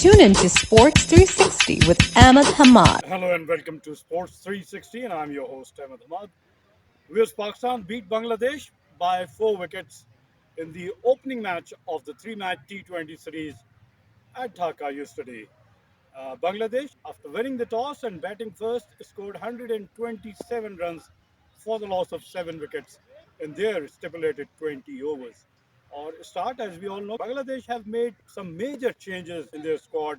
Tune in to Sports 360 with Ahmed Hamad. Hello and welcome to Sports 360, and I'm your host Ahmed Hamad. US Pakistan beat Bangladesh by 4 wickets in the opening match of the three-match T20 series at Dhaka yesterday. Bangladesh, after winning the toss and batting first, scored 127 runs for the loss of 7 wickets in their stipulated 20 overs. Or start, as we all know, Bangladesh have made some major changes in their squad.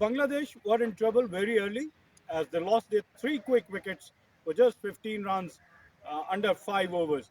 Bangladesh were in trouble very early as they lost their 3 quick wickets for just 15 runs under 5 overs.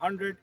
100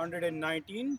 119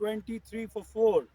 23 for 4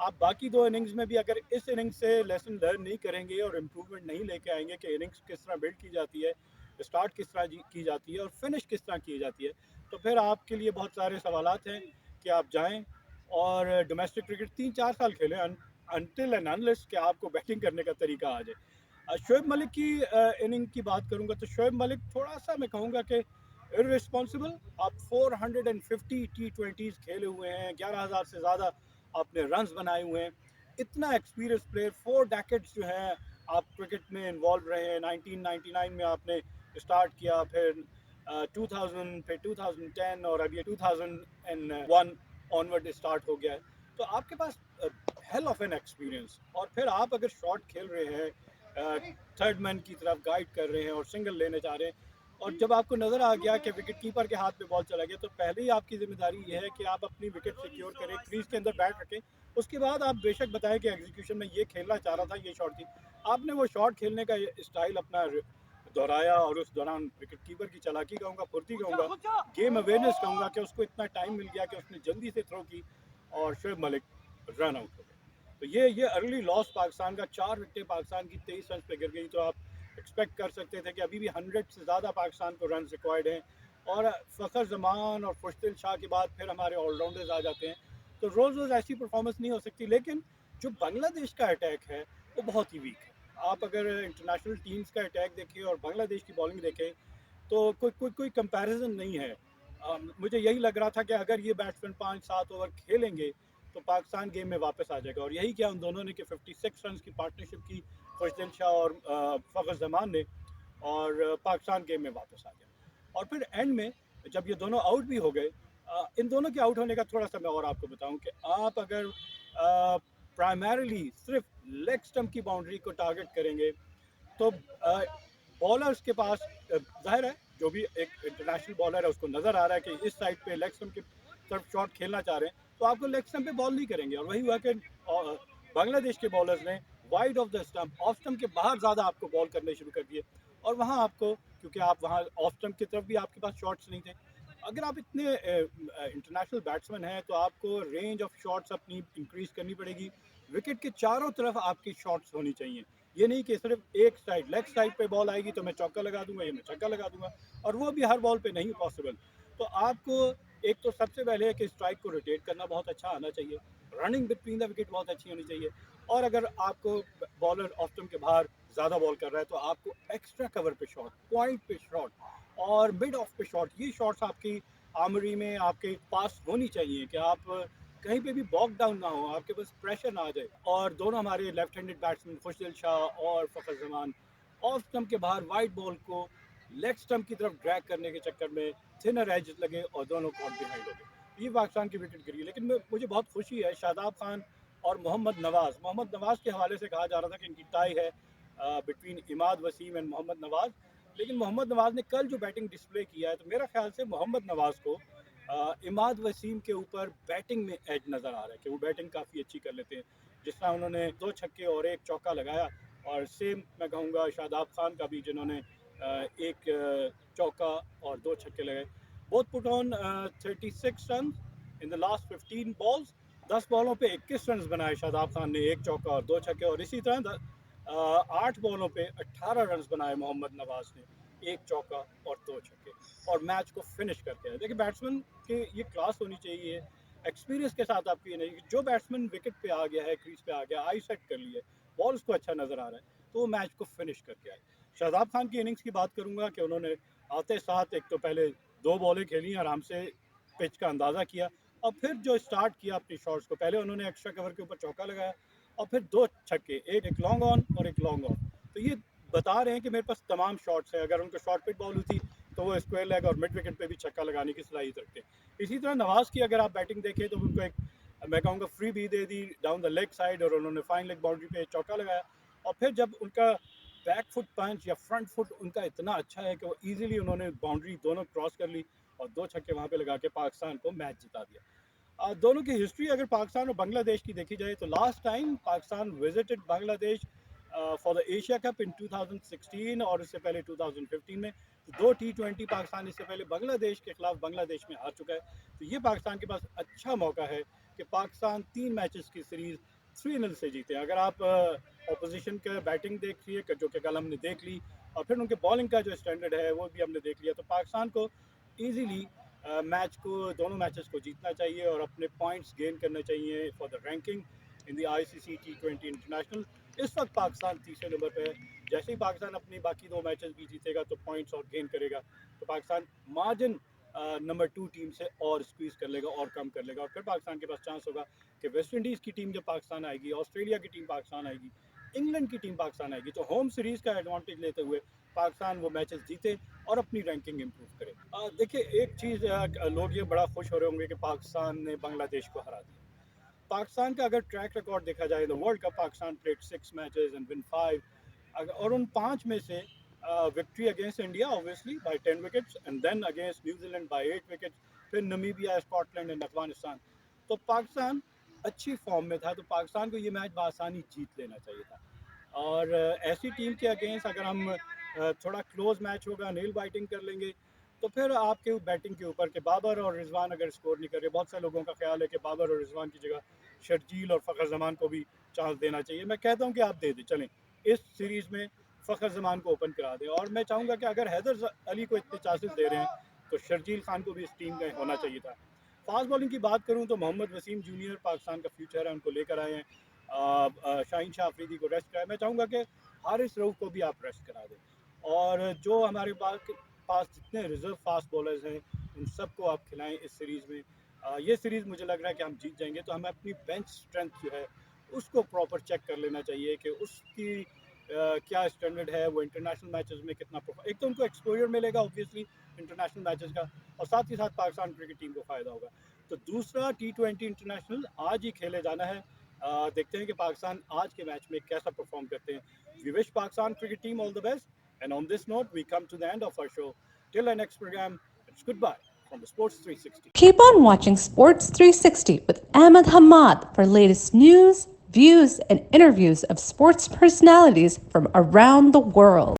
آپ باقی 2 innings میں بھی اگر اس innings سے lesson learn نہیں کریں گے اور امپروومنٹ نہیں لے کے آئیں گے کہ اننگز کس طرح بلڈ کی جاتی ہے، اسٹارٹ کس طرح کی جاتی ہے اور فنش کس طرح کی جاتی ہے، تو پھر آپ کے لیے بہت سارے سوالات ہیں کہ آپ جائیں اور ڈومیسٹک کرکٹ 3-4 سال کھیلیں انٹل اینڈ انلیس کہ آپ کو بیٹنگ کرنے کا طریقہ آ جائے۔ شعیب ملک کی اننگ کی بات کروں گا تو شعیب ملک تھوڑا سا میں کہوں گا کہ ارسپانسبل۔ آپ 450 T20s کھیلے ہوئے ہیں، 11,000 سے زیادہ آپ نے رنز بنائے ہوئے ہیں، اتنا ایکسپیرینس پلیئر، 4 ڈیکیڈز جو ہیں آپ کرکٹ میں انوالو رہے ہیں۔ 1999 میں آپ نے اسٹارٹ کیا، پھر 2000، پھر 2010 اور اب یہ 2001 آنورڈ اسٹارٹ ہو گیا ہے، تو آپ کے پاس ہیل آف این ایکسپیرینس، اور پھر آپ اگر شاٹ کھیل رہے ہیں، تھرڈ مین کی طرف گائیڈ کر رہے ہیں اور سنگل لینے چاہ رہے ہیں، اور جب آپ کو نظر آ گیا کہ وکٹ کیپر کے ہاتھ میں بال چلا گیا، تو پہلے ہی آپ کی ذمہ داری یہ ہے کہ آپ اپنی وکٹ سیکیور کریں، کریز کے اندر بیٹ رکھیں، اس کے بعد آپ بے شک بتائیں کہ ایگزیکیوشن میں یہ کھیلنا چاہ رہا تھا، یہ شاٹ تھی، آپ نے وہ شاٹ کھیلنے کا اسٹائل اپنا دہرایا، اور اس دوران وکٹ کیپر کی چالاکی کہوں گا، پھرتی کہوں گا، گیم اویئرنیس کہوں گا کہ اس کو اتنا ٹائم مل گیا کہ اس نے جلدی سے تھرو کی اور شعیب ملک رن آؤٹ ہو گئے۔ تو یہ ارلی لاس پاکستان کا، 4 وکٹیں پاکستان کی 23 رنز پہ گر گئی، تو آپ ایکسپیکٹ کر سکتے تھے کہ ابھی بھی 100 سے زیادہ پاکستان کو رنز ریکوائرڈ ہیں، اور فخر زمان اور خوشدل شاہ کے بعد پھر ہمارے آل راؤنڈرز آ جاتے ہیں، تو روز روز ایسی پرفارمنس نہیں ہو سکتی، لیکن جو بنگلہ دیش کا اٹیک ہے وہ بہت ہی ویک ہے۔ آپ اگر انٹرنیشنل ٹیمز کا اٹیک دیکھیں اور بنگلہ دیش کی بالنگ دیکھیں تو کوئی کمپیریزن نہیں ہے۔ مجھے یہی لگ رہا تھا کہ اگر یہ بیٹسمین 5-7 اوور کھیلیں گے تو پاکستان گیم میں واپس آ جائے گا، اور یہی کیا ان دونوں نے کہ 56 رنز کی پارٹنرشپ کی، خوشدل شاہ اور فخر زمان نے، اور پاکستان گیم میں واپس آ گیا۔ اور پھر اینڈ میں جب یہ دونوں آؤٹ بھی ہو گئے، ان دونوں کے آؤٹ ہونے کا تھوڑا سا میں اور آپ کو بتاؤں کہ آپ اگر پرائمریلی صرف لیگ سٹمپ کی باؤنڈری کو ٹارگٹ کریں گے تو بالرز کے پاس ظاہر ہے جو بھی ایک انٹرنیشنل بالر ہے اس کو نظر آ رہا ہے کہ اس سائڈ پہ لیگ سٹمپ کی طرف شاٹ کھیلنا چاہ رہے ہیں، تو آپ کو لیگ سٹمپ پہ بال نہیں کریں گے، اور وہی ہوا کہ بنگلہ دیش کے بالرز نے wide off the stump, off stump کے باہر زیادہ آپ کو بال کرنے شروع کر دیے، اور وہاں آپ کو، کیونکہ آپ وہاں آف سٹمپ کی طرف بھی آپ کے پاس شاٹس نہیں تھے، اگر آپ اتنے انٹرنیشنل بیٹسمین ہیں تو آپ کو رینج آف شاٹس اپنی انکریز کرنی پڑے گی، وکٹ کے چاروں طرف آپ کی شاٹس ہونی چاہیے، یہ نہیں کہ صرف ایک سائڈ لیگ سائڈ پہ بال آئے گی تو میں چوکا لگا دوں گا یا میں چھکا لگا دوں گا، اور وہ بھی ہر بال پہ نہیں پاسبل۔ تو آپ کو ایک تو سب سے پہلے ہے کہ اسٹرائک کو روٹیٹ کرنا بہت اچھا آنا چاہیے، رننگ بٹوین دا وکٹ بہت اچھی ہونی چاہیے، اور اگر آپ کو بالر آف سٹمپ کے باہر زیادہ بال کر رہا ہے تو آپ کو ایکسٹرا کور پہ شاٹ، پوائنٹ پہ شاٹ اور مڈ آف پہ شاٹ، یہ شاٹس آپ کی آرمری میں آپ کے پاس ہونی چاہیے کہ آپ کہیں پہ بھی باک ڈاؤن نہ ہو، آپ کے پاس پریشر نہ آ جائے۔ اور دونوں ہمارے لیفٹ ہینڈڈ بیٹسمین خوشدل شاہ اور فخر زمان آف سٹمپ کے باہر وائٹ بال کو لیگ سٹمپ کی طرف ڈریگ کرنے کے چکر میں تھنر ایج لگے اور دونوں کاٹ بیہائنڈ ہو گئے، یہ پاکستان کی وکٹ گری۔ لیکن مجھے بہت خوشی ہے شاداب خان اور محمد نواز کے حوالے سے کہا جا رہا تھا کہ ان کی ٹائی ہے بٹوین اماد وسیم اینڈ محمد نواز، لیکن محمد نواز نے کل جو بیٹنگ ڈسپلے کیا ہے تو میرا خیال سے محمد نواز کو اماد وسیم کے اوپر بیٹنگ میں ایج نظر آ رہا ہے کہ وہ بیٹنگ کافی اچھی کر لیتے ہیں، جس طرح انہوں نے 2 چھکے اور 1 چوکا لگایا، اور سیم میں کہوں گا شاداب خان کا بھی جنہوں نے 1 چوکا اور 2 چھکے لگائے، بہت پٹ آن 36 runs in the last 15 balls, 10 بالوں پہ 21 رنز بنائے شاداب خان نے، 1 چوکا اور 2 چھکے، اور اسی طرح 8 بالوں پہ 18 رنز بنائے محمد نواز نے، 1 چوکا اور 2 چھکے، اور میچ کو فنش کر کے آئے۔ دیکھیں بیٹسمین کی یہ کلاس ہونی چاہیے، ایکسپیرینس کے ساتھ آپ کی نہیں، جو بیٹسمین وکٹ پہ آ گیا ہے، کریز پہ آ گیا، آئی سیٹ کر لی ہے، بال اس کو اچھا نظر آ رہا ہے تو وہ میچ کو فنش کر کے آئے۔ شہزاد خان کی اننگز کی بات کروں گا کہ انہوں نے آتے ساتھ ایک تو پہلے 2 بالیں کھیلی، آرام سے پچ کا اندازہ کیا، اور پھر جو اسٹارٹ کیا اپنی شاٹس کو، پہلے انہوں نے ایکسٹرا کور کے اوپر چوکا لگایا اور پھر 2 چھکے، ایک لانگ آن اور ایک لانگ آف، تو یہ بتا رہے ہیں کہ میرے پاس تمام شاٹس ہیں، اگر ان کو شارٹ پٹ بال ہوتی تو وہ اسکوائر لیگ اور مڈ وکٹ پہ بھی چھکا لگانے کی صلاحیت رکھتے ہیں۔ اسی طرح نواز کی اگر آپ بیٹنگ دیکھیں تو ان کو ایک میں کہوں گا فری بھی دے دی ڈاؤن دا لیگ سائڈ، اور انہوں نے فائن لیگ باؤنڈری پہ چوکا لگایا، اور پھر جب ان کا بیک فٹ پنچ یا فرنٹ فٹ ان کا اتنا اچھا ہے کہ وہ ایزیلی انہوں نے باؤنڈری دونوں کراس کر لی اور 2 چھکے وہاں پہ لگا کے پاکستان کو میچ جتا دیا۔ دونوں کی ہسٹری اگر پاکستان اور بنگلہ دیش کی دیکھی جائے تو لاسٹ ٹائم پاکستان وزٹڈ بنگلہ دیش فار دا ایشیا کپ ان 2016، اور اس سے پہلے 2015 میں 2 T20 پاکستان اس سے پہلے بنگلہ دیش کے خلاف بنگلہ دیش میں ہار چکا ہے، تو یہ پاکستان کے پاس اچھا موقع ہے کہ پاکستان 3 میچز کی سیریز 3-0 سے جیتے ہیں. اگر آپ اپوزیشن کا بیٹنگ دیکھیے جو کہ کل ہم نے دیکھ لی اور پھر ان کے بالنگ کا جو اسٹینڈرڈ ہے وہ بھی ہم نے دیکھ لیا, تو پاکستان کو ایزیلی میچ کو دونوں میچز کو جیتنا چاہیے اور اپنے پوائنٹس گین کرنا چاہیے for the ranking in the I C C T20 international. اس وقت پاکستان تیسرے نمبر پہ ہے. جیسے ہی پاکستان اپنی باقی 2 میچز بھی جیتے گا تو پوائنٹس اور گین کرے گا, تو پاکستان مارجن نمبر 2 ٹیم سے اور اسکویز کر لے گا اور کم کر لے گا, اور پھر پاکستان کے پاس چانس ہوگا کہ ویسٹ انڈیز کی ٹیم جب پاکستان آئے گی, آسٹریلیا کی ٹیم پاکستان آئے گی, انگلینڈ کی ٹیم پاکستان آئے گی, تو ہوم سیریز کا ایڈوانٹیج لیتے ہوئے پاکستان وہ میچز جیتے اور اپنی رینکنگ امپروو کرے. دیکھیے ایک چیز لوگ یہ بڑا خوش ہو رہے ہوں گے کہ پاکستان نے بنگلہ دیش کو ہرا دیا. پاکستان کا اگر ٹریک ریکارڈ دیکھا جائے تو world cup Pakistan played 6 matches and won 5, اور ان 5 میں سے victory against India obviously by 10 wickets and then against New Zealand by 8 wickets, پھر Namibia, Scotland and Afghanistan. تو پاکستان اچھی فارم میں تھا, تو پاکستان کو یہ میچ بآسانی جیت لینا چاہیے تھا. اور ایسی ٹیم کے اگینسٹ اگر ہم تھوڑا کلوز میچ ہوگا, نیل بائٹنگ کر لیں گے, تو پھر آپ کے بیٹنگ کے اوپر کہ بابر اور رضوان اگر اسکور نہیں کر رہے, بہت سے لوگوں کا خیال ہے کہ بابر اور رضوان کی جگہ شرجیل اور فخر زمان کو بھی چانس دینا چاہیے. میں کہتا ہوں کہ آپ دے دیں, چلیں اس سیریز میں فخر زمان کو اوپن کرا دیں, اور میں چاہوں گا کہ اگر حیدر علی کو اتنے چانسز دے رہے ہیں تو شرجیل خان کو بھی اس ٹیم کا ہونا چاہیے تھا. فاسٹ بالنگ کی بات کروں تو محمد وسیم جونیئر پاکستان کا فیوچر ہے, ان کو لے کر آئے ہیں. شاہین شاہ افریدی کو ریسٹ کرائے, میں چاہوں گا کہ حارث رؤف کو بھی آپ ریسٹ کرا دیں, اور جو ہمارے پاس جتنے ریزرو فاسٹ بالرز ہیں ان سب کو آپ کھلائیں اس سیریز میں. یہ سیریز مجھے لگ رہا ہے کہ ہم جیت جائیں گے, تو ہمیں اپنی بینچ اسٹرینتھ جو ہے اس کو پراپر چیک کر لینا چاہیے کہ اس کی کیا اسٹینڈرڈ ہے, وہ انٹرنیشنل میچز میں کتنا ایک تو ان کو ایکسپوجر ملے گا اوبویسلی انٹرنیشنل میچز کا, اور ساتھ ہی ساتھ پاکستان کرکٹ ٹیم کو فائدہ ہوگا. تو دوسرا T20 انٹرنیشنل آج ہی کھیلے جانا ہے, دیکھتے ہیں کہ پاکستان آج کے میچ میں کیسا پرفارم کرتے ہیں. We wish Pakistan cricket team all the best, and on this note we come to the end of our show. Till our next program, it's goodbye from the Sports 360. Keep on watching Sports 360 with Ahmed Hamad for latest news, views, and interviews of sports personalities from around the world.